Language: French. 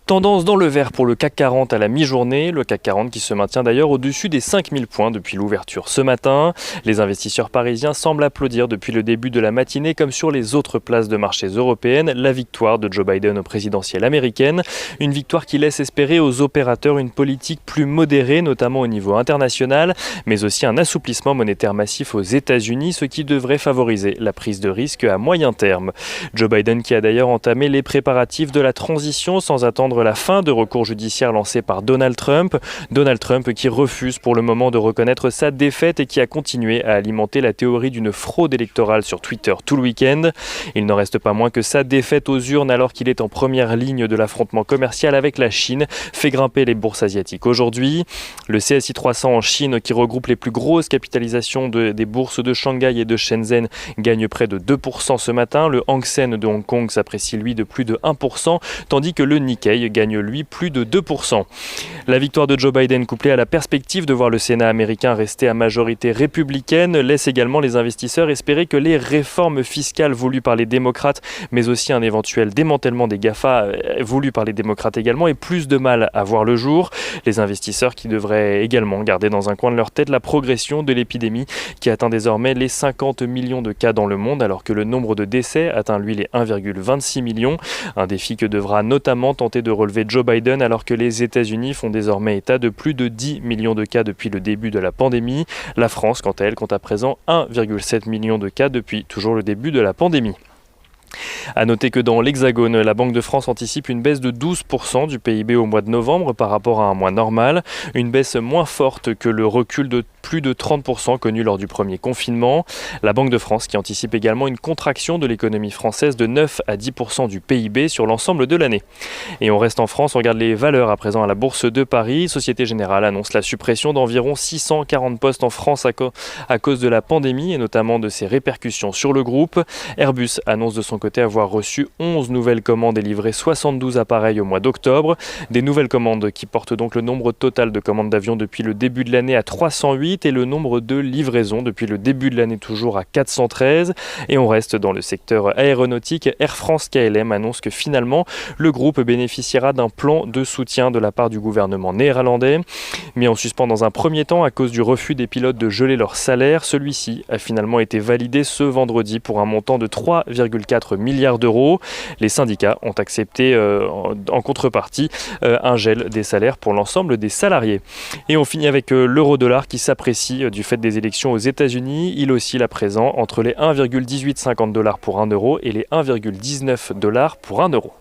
Tendance dans le vert pour le CAC 40 à la mi-journée, le CAC 40 qui se maintient d'ailleurs au-dessus des 5000 points depuis l'ouverture ce matin. Les investisseurs parisiens semblent applaudir depuis le début de la matinée comme sur les autres places de marchés européennes la victoire de Joe Biden aux présidentielles américaines. Une victoire qui laisse espérer aux opérateurs une politique plus modérée, notamment au niveau international, mais aussi un assouplissement monétaire massif aux États-Unis, ce qui devrait favoriser la prise de risque à moyen terme. Joe Biden qui a d'ailleurs entamé les préparatifs de la transition sans attendre la fin de recours judiciaires lancés par Donald Trump. Donald Trump qui refuse pour le moment de reconnaître sa défaite et qui a continué à alimenter la théorie d'une fraude électorale sur Twitter tout le week-end. Il n'en reste pas moins que sa défaite aux urnes alors qu'il est en première ligne de l'affrontement commercial avec la Chine fait grimper les bourses asiatiques aujourd'hui. Le CSI 300 en Chine qui regroupe les plus grosses capitalisations des bourses de Shanghai et de Shenzhen gagne près de 2% ce matin. Le Hang Seng de Hong Kong s'apprécie lui de plus de 1%, tandis que le Nikkei gagne lui plus de 2%. La victoire de Joe Biden couplée à la perspective de voir le Sénat américain rester à majorité républicaine laisse également les investisseurs espérer que les réformes fiscales voulues par les démocrates, mais aussi un éventuel démantèlement des GAFA voulu par les démocrates également, aient plus de mal à voir le jour. Les investisseurs qui devraient également garder dans un coin de leur tête la progression de l'épidémie qui atteint désormais les 50 millions de cas dans le monde alors que le nombre de décès atteint lui les 1,26 millions. Un défi que devra notamment tenter de relever Joe Biden alors que les États-Unis font désormais état de plus de 10 millions de cas depuis le début de la pandémie. La France, quant à elle, compte à présent 1,7 million de cas depuis toujours le début de la pandémie. A noter que dans l'Hexagone, la Banque de France anticipe une baisse de 12% du PIB au mois de novembre par rapport à un mois normal. Une baisse moins forte que le recul de plus de 30% connu lors du premier confinement. La Banque de France qui anticipe également une contraction de l'économie française de 9 à 10% du PIB sur l'ensemble de l'année. Et on reste en France, on regarde les valeurs à présent à la Bourse de Paris. Société Générale annonce la suppression d'environ 640 postes en France à cause de la pandémie et notamment de ses répercussions sur le groupe. Airbus annonce de son côté avoir reçu 11 nouvelles commandes et livré 72 appareils au mois d'octobre. Des nouvelles commandes qui portent donc le nombre total de commandes d'avions depuis le début de l'année à 308 et le nombre de livraisons depuis le début de l'année toujours à 413. Et on reste dans le secteur aéronautique. Air France KLM annonce que finalement le groupe bénéficiera d'un plan de soutien de la part du gouvernement néerlandais. Mis en suspens dans un premier temps à cause du refus des pilotes de geler leur salaire, celui-ci a finalement été validé ce vendredi pour un montant de 3,4 milliards d'euros. Les syndicats ont accepté en contrepartie un gel des salaires pour l'ensemble des salariés. Et on finit avec l'euro-dollar qui s'apprécie du fait des élections aux États-Unis. Il oscille à présent entre les 1,1850 $ pour 1 euro et les 1,19 $ pour 1 euro.